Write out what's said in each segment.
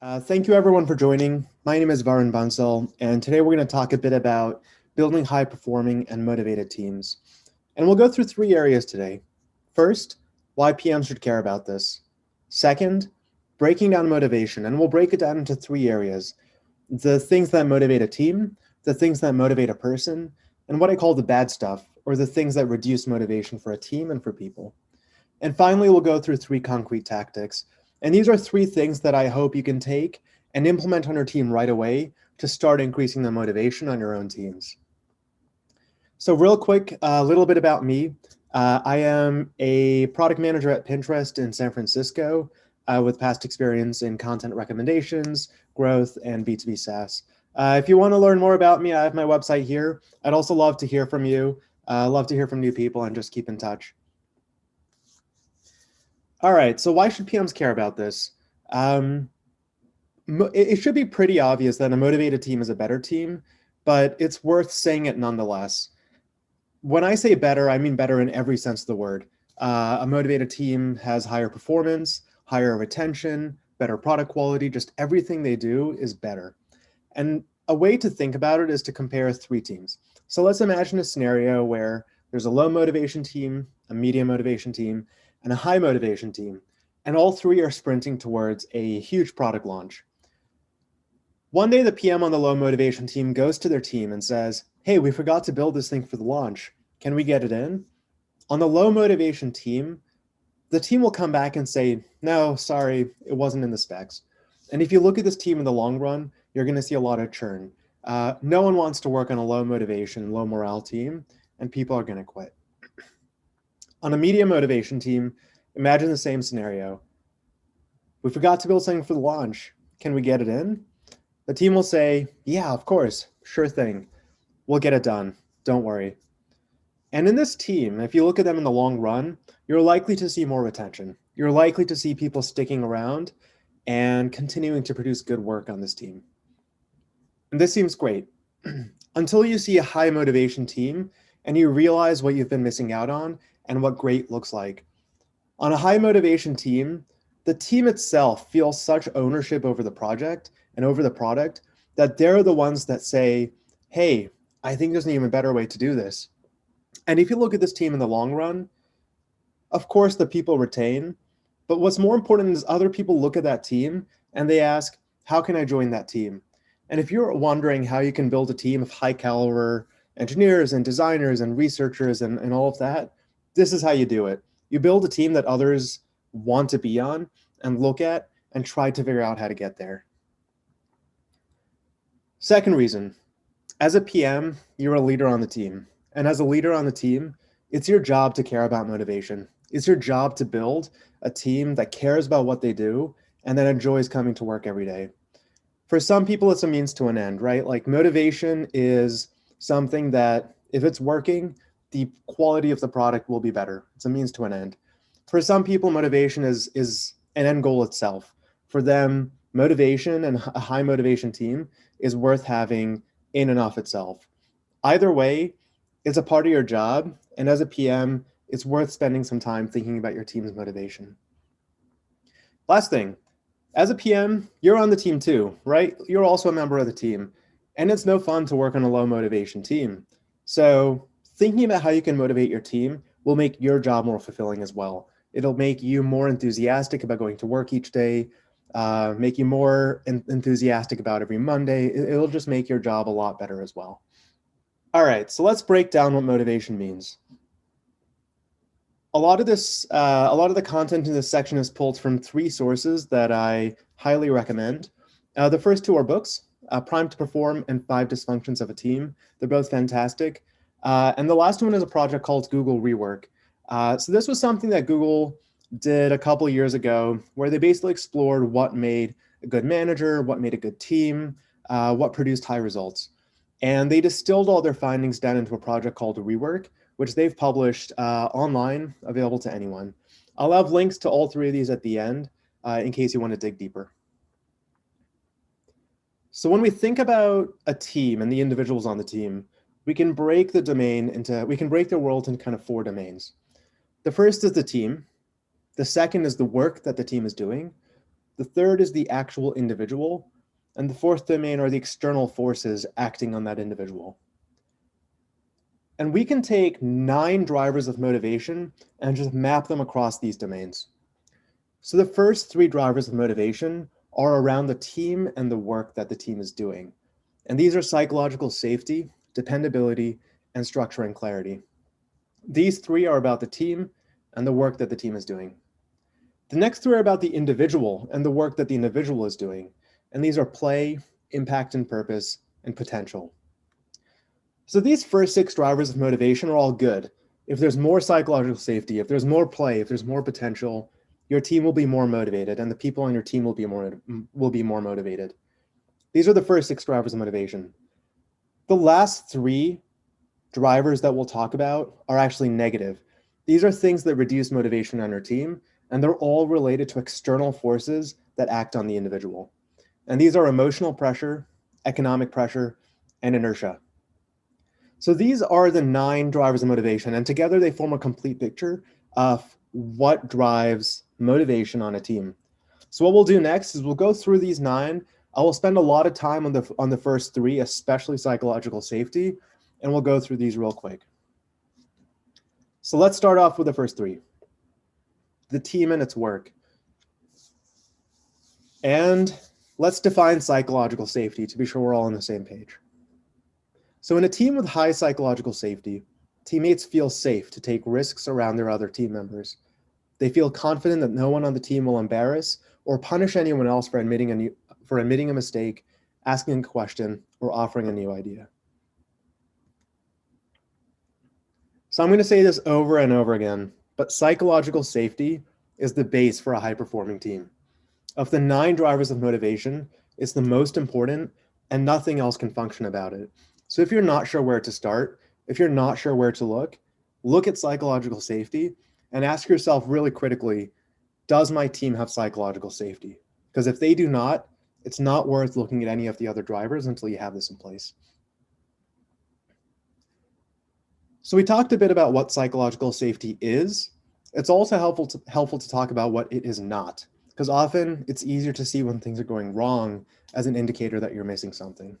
Thank you everyone for joining. My name is Varun Bansal, and today we're going to talk a bit about building high-performing and motivated teams. And we'll go through three areas today. First, why PMs should care about this. Second, breaking down motivation, and we'll break it down into three areas. The things that motivate a team, the things that motivate a person, and what I call the bad stuff, or the things that reduce motivation for a team and for people. And finally, we'll go through three concrete tactics. And these are three things that I hope you can take and implement on your team right away to start increasing the motivation on your own teams. So real quick, a little bit about me. I am a product manager at Pinterest in San Francisco with past experience in content recommendations, growth, and B2B SaaS. If you want to learn more about me, I have my website here. I'd also love to hear from you, love to hear from new people, and just keep in touch. All right, so why should PMs care about this? It should be pretty obvious that a motivated team is a better team, but it's worth saying it nonetheless. When I say better, I mean better in every sense of the word. A motivated team has higher performance, higher retention, better product quality, just everything they do is better. And a way to think about it is to compare three teams. So let's imagine a scenario where there's a low motivation team, a medium motivation team, and a high motivation team, and all three are sprinting towards a huge product launch. One day, the PM on the low motivation team goes to their team and says, "Hey, we forgot to build this thing for the launch. Can we get it in?" On the low motivation team, the team will come back and say, "No, sorry, it wasn't in the specs." And if you look at this team in the long run, you're going to see a lot of churn. No one wants to work on a low motivation, low morale team, and people are going to quit. On a medium motivation team, imagine the same scenario. We forgot to build something for the launch. Can we get it in? The team will say, "Yeah, of course, sure thing. We'll get it done. Don't worry." And in this team, if you look at them in the long run, you're likely to see more retention. You're likely to see people sticking around and continuing to produce good work on this team. And this seems great until you see a high motivation team and you realize what you've been missing out on and what great looks like. On a high motivation team, the team itself feels such ownership over the project and over the product that they're the ones that say, "Hey, I think there's an even better way to do this." And if you look at this team in the long run, of course the people retain, but what's more important is other people look at that team and they ask, "How can I join that team?" And if you're wondering how you can build a team of high caliber engineers and designers and researchers and all of that, this is how you do it. You build a team that others want to be on and look at and try to figure out how to get there. Second reason, as a PM, you're a leader on the team. And as a leader on the team, it's your job to care about motivation. It's your job to build a team that cares about what they do and that enjoys coming to work every day. For some people, it's a means to an end, right? Like motivation is something that if it's working, the quality of the product will be better. It's a means to an end. For some people, motivation is an end goal itself. For them, motivation and a high motivation team is worth having in and of itself. Either way, it's a part of your job. And as a PM, it's worth spending some time thinking about your team's motivation. Last thing, as a PM, you're on the team too, right? You're also a member of the team. And it's no fun to work on a low motivation team. So thinking about how you can motivate your team will make your job more fulfilling as well. It'll make you more enthusiastic about going to work each day, make you more enthusiastic about every Monday. It'll just make your job a lot better as well. All right, so let's break down what motivation means. A lot of the content in this section is pulled from three sources that I highly recommend. The first two are books, Prime to Perform and 5 Dysfunctions of a Team. They're both fantastic. And the last one is a project called Google Rework. So this was something that Google did a couple of years ago, where they basically explored what made a good manager, what made a good team, what produced high results. And they distilled all their findings down into a project called Rework, which they've published online, available to anyone. I'll have links to all three of these at the end in case you want to dig deeper. So when we think about a team and the individuals on the team, we can break their world into kind of 4 domains. The first is the team. The second is the work that the team is doing. The third is the actual individual. And the fourth domain are the external forces acting on that individual. And we can take 9 drivers of motivation and just map them across these domains. So the first 3 drivers of motivation are around the team and the work that the team is doing. And these are psychological safety, dependability, and structure and clarity. These 3 are about the team and the work that the team is doing. The next 3 are about the individual and the work that the individual is doing. And these are play, impact and purpose, and potential. So these first 6 drivers of motivation are all good. If there's more psychological safety, if there's more play, if there's more potential, your team will be more motivated and the people on your team will be more motivated. These are the first 6 drivers of motivation. The last 3 drivers that we'll talk about are actually negative. These are things that reduce motivation on your team, and they're all related to external forces that act on the individual. And these are emotional pressure, economic pressure, and inertia. So these are the 9 drivers of motivation, and together they form a complete picture of what drives motivation on a team. So what we'll do next is we'll go through these 9. I will spend a lot of time on the first 3, especially psychological safety, and we'll go through these real quick. So let's start off with the first 3. The team and its work. And let's define psychological safety to be sure we're all on the same page. So in a team with high psychological safety, teammates feel safe to take risks around their other team members. They feel confident that no one on the team will embarrass or punish anyone else for admitting a mistake, asking a question, or offering a new idea. So I'm going to say this over and over again, but psychological safety is the base for a high-performing team. Of the 9 drivers of motivation, it's the most important, and nothing else can function about it. So if you're not sure where to start, if you're not sure where to look at psychological safety and ask yourself really critically, does my team have psychological safety? Because if they do not, it's not worth looking at any of the other drivers until you have this in place. So we talked a bit about what psychological safety is. It's also helpful to talk about what it is not, because often it's easier to see when things are going wrong as an indicator that you're missing something.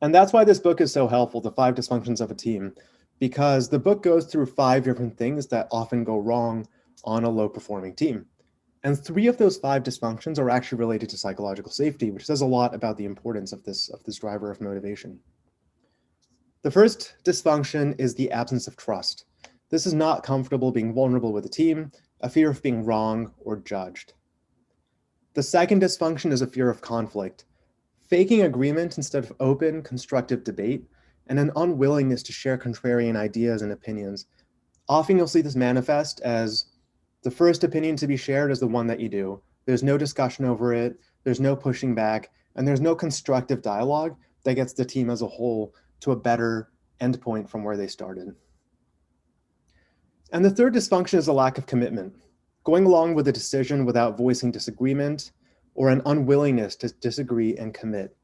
And that's why this book is so helpful, The 5 Dysfunctions of a Team, because the book goes through 5 different things that often go wrong on a low-performing team. And 3 of those 5 dysfunctions are actually related to psychological safety, which says a lot about the importance of this driver of motivation. The first dysfunction is the absence of trust. This is not comfortable being vulnerable with a team, a fear of being wrong or judged. The second dysfunction is a fear of conflict, faking agreement instead of open, constructive debate, and an unwillingness to share contrarian ideas and opinions. Often you'll see this manifest as the first opinion to be shared is the one that you do. There's no discussion over it, there's no pushing back, and there's no constructive dialogue that gets the team as a whole to a better endpoint from where they started. And the third dysfunction is a lack of commitment, going along with a decision without voicing disagreement or an unwillingness to disagree and commit.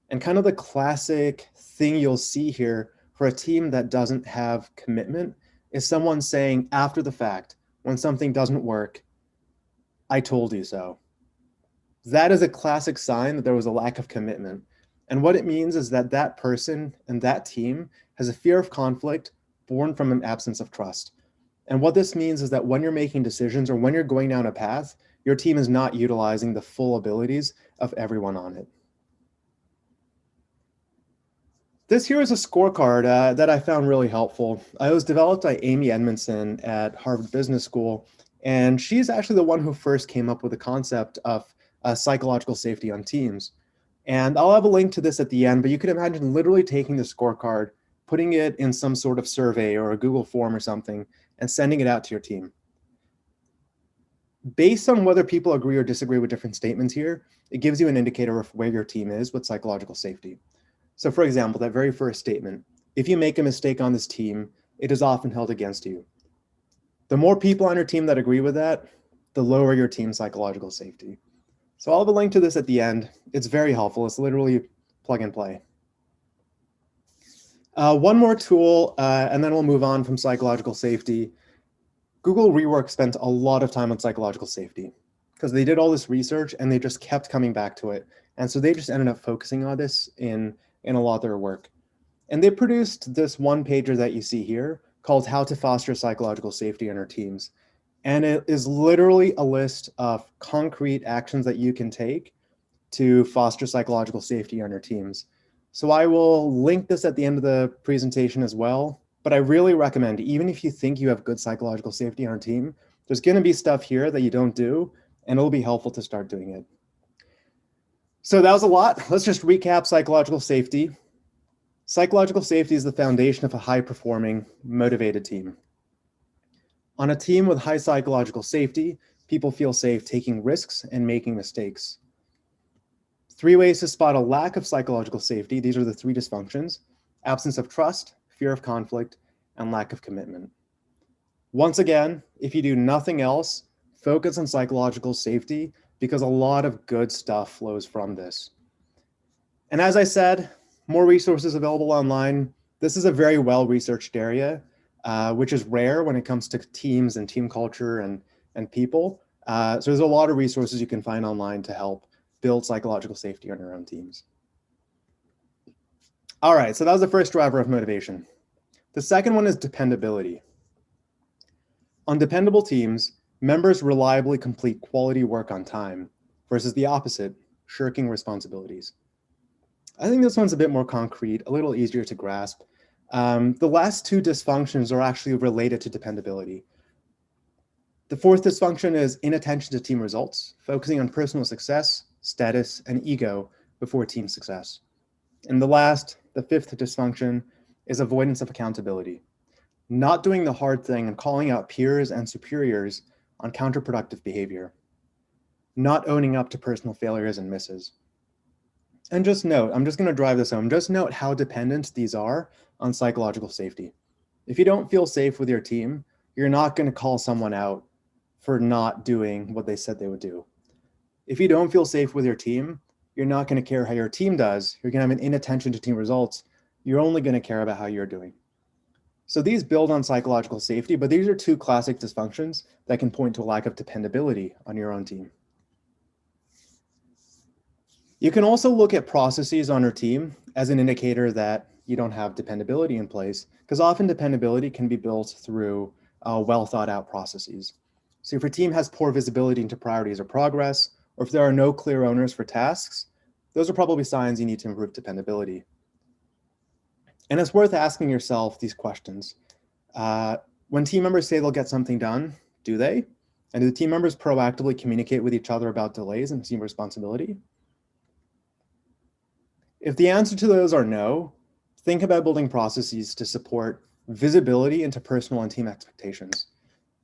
And kind of the classic thing you'll see here for a team that doesn't have commitment is someone saying after the fact, when something doesn't work, I told you so. That is a classic sign that there was a lack of commitment. And what it means is that that person and that team has a fear of conflict born from an absence of trust. And what this means is that when you're making decisions or when you're going down a path, your team is not utilizing the full abilities of everyone on it. This here is a scorecard that I found really helpful. It was developed by Amy Edmondson at Harvard Business School, and she's actually the one who first came up with the concept of psychological safety on teams. And I'll have a link to this at the end, but you can imagine literally taking the scorecard, putting it in some sort of survey or a Google form or something, and sending it out to your team. Based on whether people agree or disagree with different statements here, it gives you an indicator of where your team is with psychological safety. So for example, that very first statement, if you make a mistake on this team, it is often held against you. The more people on your team that agree with that, the lower your team's psychological safety. So I'll have a link to this at the end. It's very helpful. It's literally plug and play. One more tool, and then we'll move on from psychological safety. Google Rework spent a lot of time on psychological safety. because they did all this research and they just kept coming back to it. And so they just ended up focusing on this in a lot of their work. And they produced this one pager that you see here called How to Foster Psychological Safety in Our Teams. And it is literally a list of concrete actions that you can take to foster psychological safety on your teams. So I will link this at the end of the presentation as well, but I really recommend, even if you think you have good psychological safety on your team, there's going to be stuff here that you don't do, and it'll be helpful to start doing it. So that was a lot. Let's just recap psychological safety. Psychological safety is the foundation of a high-performing, motivated team. On a team with high psychological safety, people feel safe taking risks and making mistakes. 3 ways to spot a lack of psychological safety. These are the 3 dysfunctions: absence of trust, fear of conflict, and lack of commitment. Once again, if you do nothing else, focus on psychological safety because a lot of good stuff flows from this. And as I said, more resources available online. This is a very well-researched area, which is rare when it comes to teams and team culture and people. So there's a lot of resources you can find online to help build psychological safety on your own teams. All right, so that was the first driver of motivation. The second one is dependability. On dependable teams, members reliably complete quality work on time versus the opposite, shirking responsibilities. I think this one's a bit more concrete, a little easier to grasp. The last 2 dysfunctions are actually related to dependability. The 4th dysfunction is inattention to team results, focusing on personal success, status, and ego before team success. And the 5th dysfunction is avoidance of accountability, not doing the hard thing and calling out peers and superiors on counterproductive behavior, not owning up to personal failures and misses. And just note, I'm just going to drive this home, just note how dependent these are on psychological safety. If you don't feel safe with your team, you're not going to call someone out for not doing what they said they would do. If you don't feel safe with your team, you're not going to care how your team does. You're going to have an inattention to team results. You're only going to care about how you're doing. So these build on psychological safety, but these are 2 classic dysfunctions that can point to a lack of dependability on your own team. You can also look at processes on your team as an indicator that you don't have dependability in place, because often dependability can be built through well thought out processes. So if your team has poor visibility into priorities or progress, or if there are no clear owners for tasks, those are probably signs you need to improve dependability. And it's worth asking yourself these questions. When team members say they'll get something done, do they? And do the team members proactively communicate with each other about delays and team responsibility? If the answer to those are no, think about building processes to support visibility into personal and team expectations.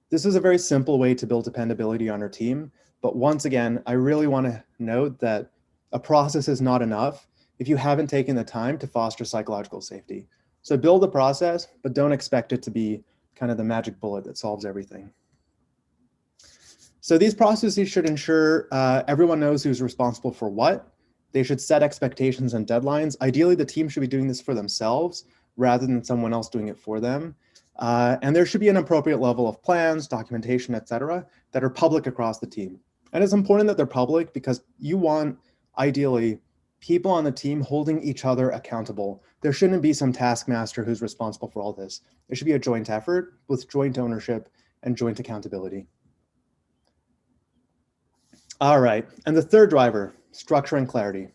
This is a very simple way to build dependability on our team, but once again, I really want to note that a process is not enough if you haven't taken the time to foster psychological safety. So build a process, but don't expect it to be kind of the magic bullet that solves everything. So these processes should ensure everyone knows who's responsible for what. They should set expectations and deadlines. Ideally, the team should be doing this for themselves rather than someone else doing it for them. And there should be an appropriate level of plans, documentation, et cetera, that are public across the team. And it's important that they're public because you want, ideally, people on the team holding each other accountable. There shouldn't be some taskmaster who's responsible for all this. It should be a joint effort with joint ownership and joint accountability. All right, and the third driver, structure and clarity.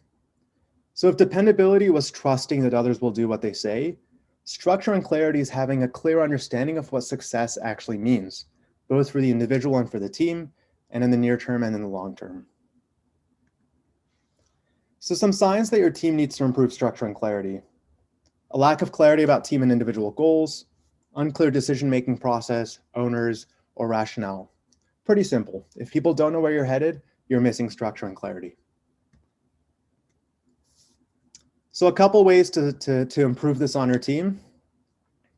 So if dependability was trusting that others will do what they say, structure and clarity is having a clear understanding of what success actually means, both for the individual and for the team, and in the near term and in the long term. So some signs that your team needs to improve structure and clarity: a lack of clarity about team and individual goals, unclear decision-making process, owners, or rationale. Pretty simple. If people don't know where you're headed, you're missing structure and clarity. So a couple ways to improve this on your team.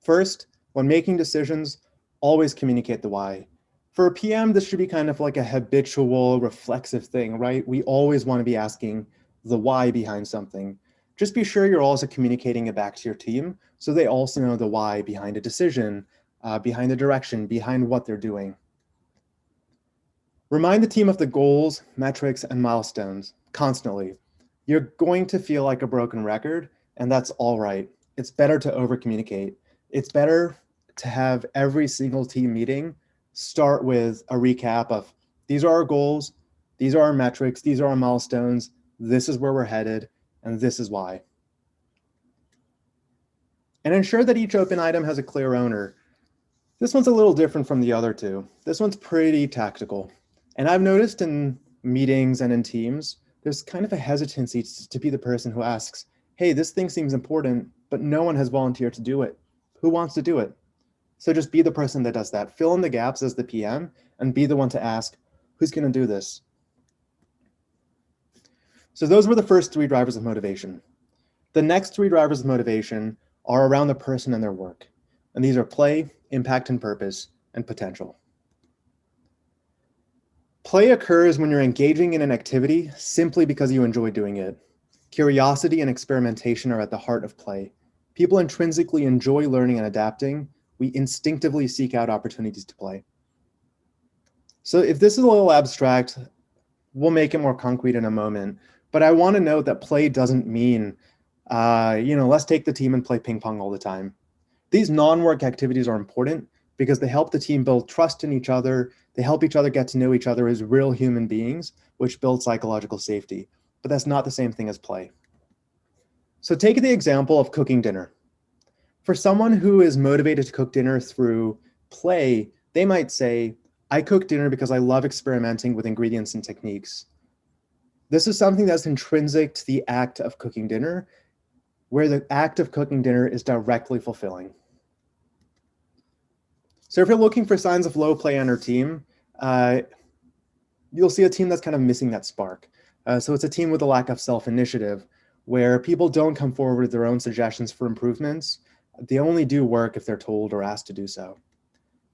First, when making decisions, always communicate the why. For a PM, this should be kind of like a habitual, reflexive thing, right? We always want to be asking the why behind something. Just be sure you're also communicating it back to your team so they also know the why behind a decision, behind the direction, behind what they're doing. Remind the team of the goals, metrics, and milestones constantly. You're going to feel like a broken record, and that's all right. It's better to over-communicate. It's better to have every single team meeting start with a recap of these are our goals, these are our metrics, these are our milestones, this is where we're headed, and this is why. And ensure that each open item has a clear owner. This one's a little different from the other two. This one's pretty tactical. And I've noticed in meetings and in teams, there's kind of a hesitancy to be the person who asks, hey, this thing seems important, but no one has volunteered to do it. Who wants to do it? So just be the person that does that. Fill in the gaps as the PM and be the one to ask, who's going to do this? So those were the first 3 drivers of motivation. The next 3 drivers of motivation are around the person and their work. And these are play, impact and purpose, and potential. Play occurs when you're engaging in an activity simply because you enjoy doing it. Curiosity and experimentation are at the heart of play. People intrinsically enjoy learning and adapting. We instinctively seek out opportunities to play. So if this is a little abstract, we'll make it more concrete in a moment. But I want to note that play doesn't mean, let's take the team and play ping pong all the time. These non-work activities are important because they help the team build trust in each other. They help each other get to know each other as real human beings, which builds psychological safety. But that's not the same thing as play. So take the example of cooking dinner. For someone who is motivated to cook dinner through play, they might say, I cook dinner because I love experimenting with ingredients and techniques. This is something that's intrinsic to the act of cooking dinner, where the act of cooking dinner is directly fulfilling. So if you're looking for signs of low play on your team, you'll see a team that's kind of missing that spark. So it's a team with a lack of self-initiative, where people don't come forward with their own suggestions for improvements. They only do work if they're told or asked to do so.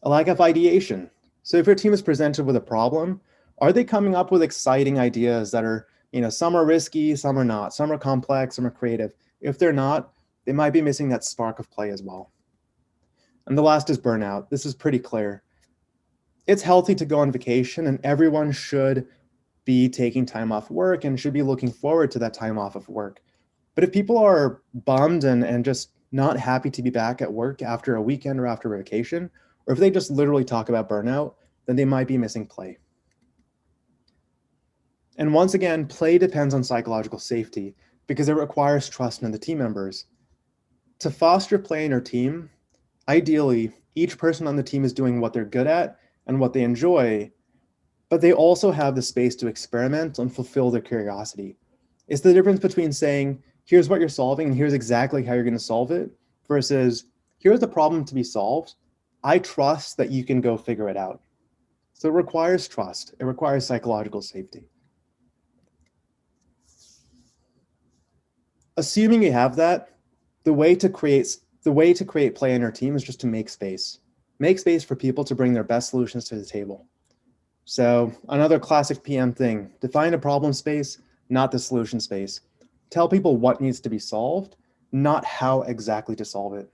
A lack of ideation. So if your team is presented with a problem, are they coming up with exciting ideas that are, some are risky, some are not, some are complex, some are creative. If they're not, they might be missing that spark of play as well. And the last is burnout. This is pretty clear. It's healthy to go on vacation, and everyone should be taking time off work and should be looking forward to that time off of work. But if people are bummed and just not happy to be back at work after a weekend or after a vacation, or if they just literally talk about burnout, then they might be missing play. And once again, play depends on psychological safety because it requires trust in the team members. To foster play in your team, ideally, each person on the team is doing what they're good at and what they enjoy, but they also have the space to experiment and fulfill their curiosity. It's the difference between saying, here's what you're solving and here's exactly how you're going to solve it, versus here's the problem to be solved. I trust that you can go figure it out. So it requires trust. It requires psychological safety. Assuming you have that, the way to create play in your team is just to make space. Make space for people to bring their best solutions to the table. So another classic PM thing, define a problem space, not the solution space. Tell people what needs to be solved, not how exactly to solve it.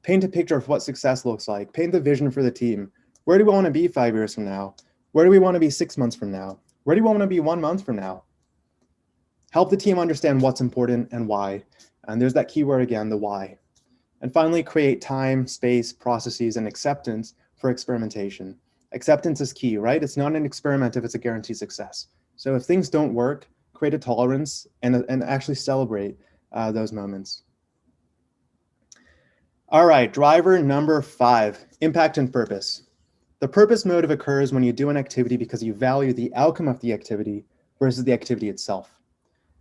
Paint a picture of what success looks like. Paint the vision for the team. Where do we want to be 5 years from now? Where do we want to be 6 months from now? Where do we want to be 1 month from now? Help the team understand what's important and why. And there's that keyword again, the why. And finally, create time, space, processes, and acceptance for experimentation. Acceptance is key, right? It's not an experiment if it's a guaranteed success. So if things don't work, create a tolerance and actually celebrate those moments. All right, driver number 5, impact and purpose. The purpose motive occurs when you do an activity because you value the outcome of the activity versus the activity itself.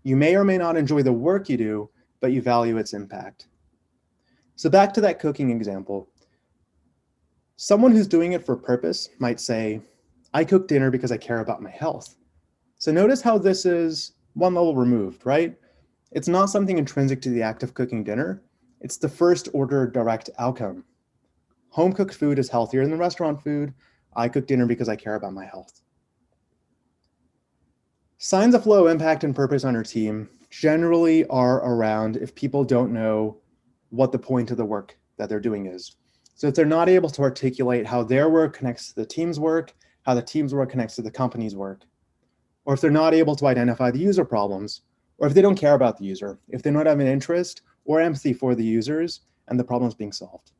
You may or may not enjoy the work you do, but you value its impact. So back to that cooking example. Someone who's doing it for purpose might say, I cook dinner because I care about my health. So notice how this is one level removed, right? It's not something intrinsic to the act of cooking dinner. It's the first order direct outcome. Home cooked food is healthier than restaurant food. I cook dinner because I care about my health. Signs of low impact and purpose on your team generally are around if people don't know what the point of the work that they're doing is. So if they're not able to articulate how their work connects to the team's work, how the team's work connects to the company's work, or if they're not able to identify the user problems, or if they don't care about the user, if they don't have an interest or empathy for the users and the problems being solved.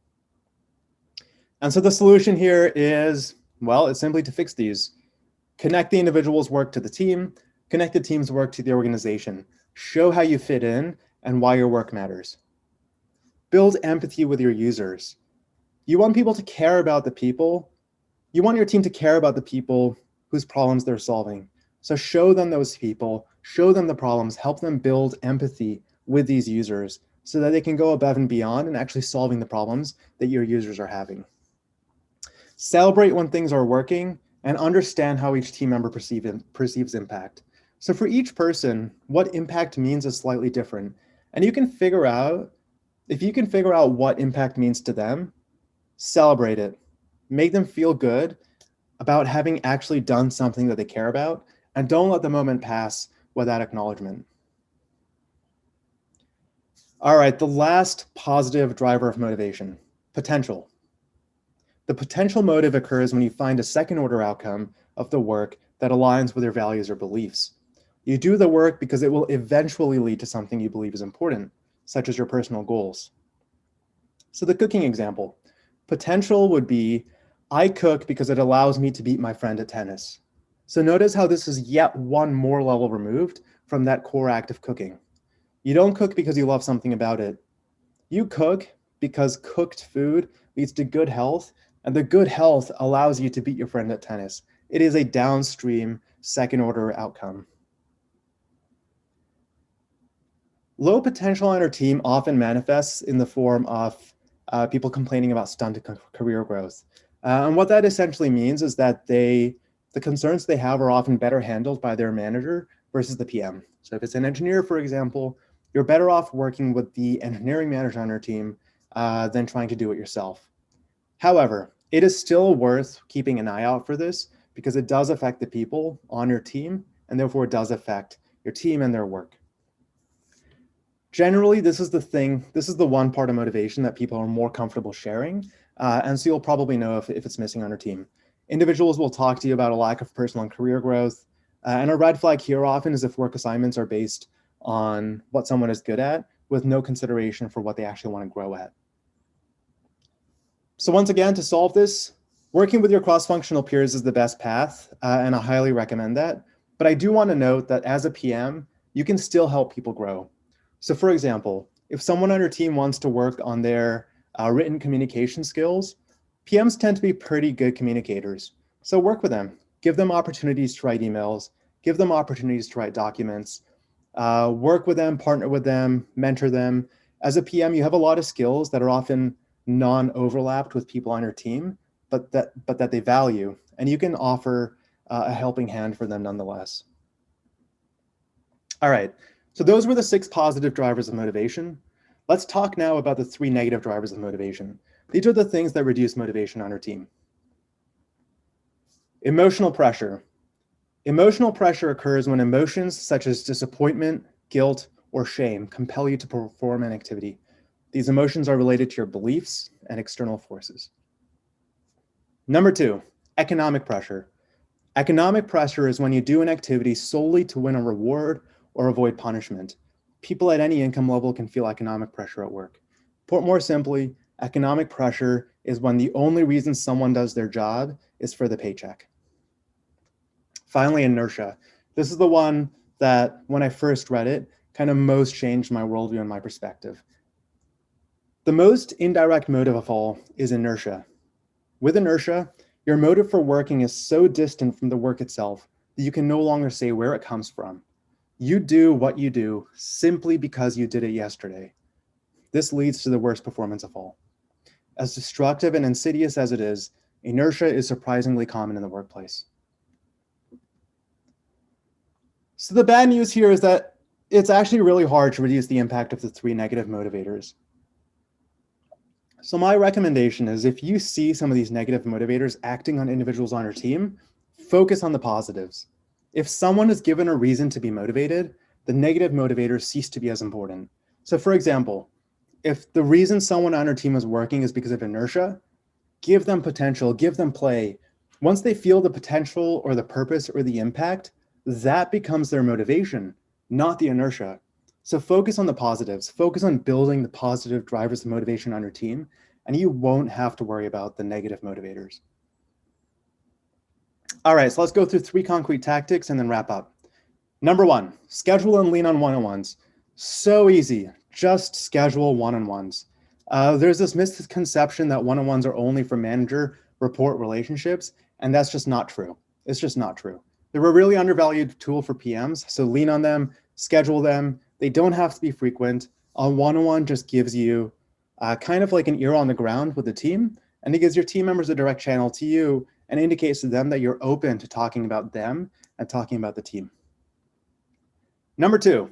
And so the solution here is, well, it's simply to fix these. Connect the individual's work to the team, connect the team's work to the organization, show how you fit in and why your work matters. Build empathy with your users. You want people to care about the people. You want your team to care about the people whose problems they're solving. So show them those people, show them the problems, help them build empathy with these users so that they can go above and beyond and actually solving the problems that your users are having. Celebrate when things are working and understand how each team member perceives impact. So for each person, what impact means is slightly different. And you can figure out, if you can figure out what impact means to them, celebrate it. Make them feel good about having actually done something that they care about, and don't let the moment pass without acknowledgement. All right, the last positive driver of motivation, potential. The potential motive occurs when you find a second order outcome of the work that aligns with your values or beliefs. You do the work because it will eventually lead to something you believe is important, such as your personal goals. So the cooking example, potential would be, I cook because it allows me to beat my friend at tennis. So notice how this is yet one more level removed from that core act of cooking. You don't cook because you love something about it. You cook because cooked food leads to good health, and the good health allows you to beat your friend at tennis. It is a downstream second order outcome. Low potential on our team often manifests in the form of people complaining about stunted career growth. And what that essentially means is that the concerns they have are often better handled by their manager versus the PM. So if it's an engineer, for example, you're better off working with the engineering manager on your team than trying to do it yourself. However, it is still worth keeping an eye out for this because it does affect the people on your team, and therefore it does affect your team and their work. Generally, this is the one part of motivation that people are more comfortable sharing, and so you'll probably know if it's missing on your team. Individuals will talk to you about a lack of personal and career growth, and a red flag here often is if work assignments are based on what someone is good at with no consideration for what they actually want to grow at. So once again, to solve this, working with your cross-functional peers is the best path, and I highly recommend that. But I do want to note that as a PM, you can still help people grow. So for example, if someone on your team wants to work on their written communication skills, PMs tend to be pretty good communicators. So work with them, give them opportunities to write emails, give them opportunities to write documents, work with them, partner with them, mentor them. As a PM, you have a lot of skills that are often non-overlapped with people on your team, but that they value, and you can offer a helping hand for them nonetheless. All right, so those were the 6 positive drivers of motivation. Let's talk now about the 3 negative drivers of motivation. These are the things that reduce motivation on our team. Emotional pressure. Emotional pressure occurs when emotions such as disappointment, guilt, or shame compel you to perform an activity. These emotions are related to your beliefs and external forces. Number 2, economic pressure. Economic pressure is when you do an activity solely to win a reward or avoid punishment. People at any income level can feel economic pressure at work. Put more simply, economic pressure is when the only reason someone does their job is for the paycheck. Finally, inertia. This is the one that when I first read it, kind of most changed my worldview and my perspective. The most indirect motive of all is inertia. With inertia, your motive for working is so distant from the work itself that you can no longer say where it comes from. You do what you do simply because you did it yesterday. This leads to the worst performance of all. As destructive and insidious as it is, inertia is surprisingly common in the workplace. So the bad news here is that it's actually really hard to reduce the impact of the 3 negative motivators. So my recommendation is if you see some of these negative motivators acting on individuals on your team, focus on the positives. If someone is given a reason to be motivated, the negative motivators cease to be as important. So for example, if the reason someone on your team is working is because of inertia, give them potential, give them play, Once they feel the potential or the purpose or the impact, that becomes their motivation, not the inertia. So focus on the positives, focus on building the positive drivers of motivation on your team, and you won't have to worry about the negative motivators. All right, so let's go through 3 concrete tactics and then wrap up. Number 1, schedule and lean on one-on-ones. So easy, just schedule one-on-ones. There's this misconception that one-on-ones are only for manager-report relationships, and that's just not true. It's just not true. They're a really undervalued tool for PMs, so lean on them, schedule them. They don't have to be frequent. A one-on-one just gives you kind of like an ear on the ground with the team, and it gives your team members a direct channel to you and indicates to them that you're open to talking about them and talking about the team. Number 2,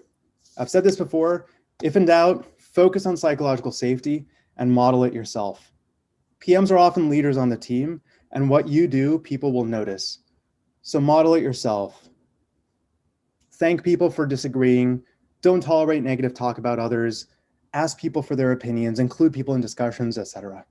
I've said this before, if in doubt, focus on psychological safety and model it yourself. PMs are often leaders on the team, and what you do, people will notice. So model it yourself. Thank people for disagreeing. Don't tolerate negative talk about others. Ask people for their opinions, include people in discussions, etc.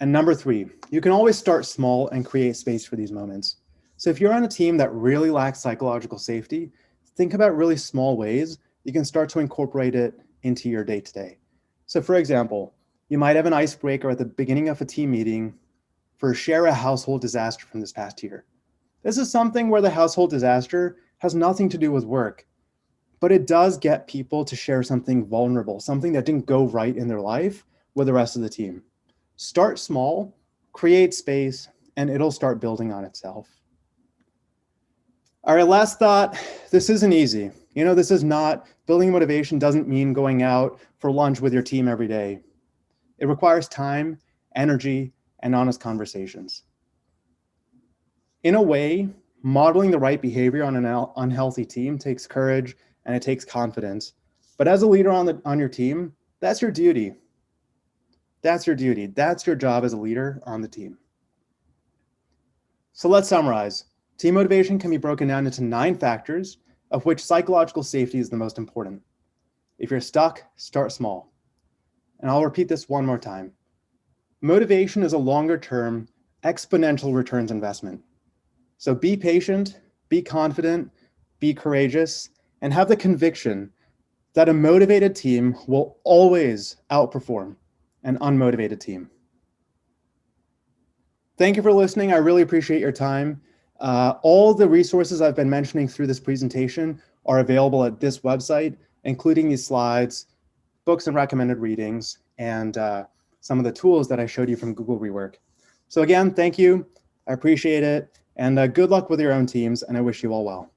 And number 3, you can always start small and create space for these moments. So if you're on a team that really lacks psychological safety, think about really small ways you can start to incorporate it into your day-to-day. So for example, you might have an icebreaker at the beginning of a team meeting for share a household disaster from this past year. This is something where the household disaster has nothing to do with work, but it does get people to share something vulnerable, something that didn't go right in their life with the rest of the team. Start small, create space, and it'll start building on itself. All right, last thought, this isn't easy. This is not, building motivation doesn't mean going out for lunch with your team every day. It requires time, energy, and honest conversations. In a way, modeling the right behavior on an unhealthy team takes courage and it takes confidence. But as a leader on your team, that's your duty. That's your duty. That's your job as a leader on the team. So let's summarize. Team motivation can be broken down into 9 factors, of which psychological safety is the most important. If you're stuck, start small. And I'll repeat this one more time. Motivation is a longer-term, exponential returns investment. So be patient, be confident, be courageous, and have the conviction that a motivated team will always outperform an unmotivated team. Thank you for listening. I really appreciate your time. All the resources I've been mentioning through this presentation are available at this website, including these slides, books and recommended readings, and some of the tools that I showed you from Google Rework. So again, thank you. I appreciate it. And good luck with your own teams, and I wish you all well.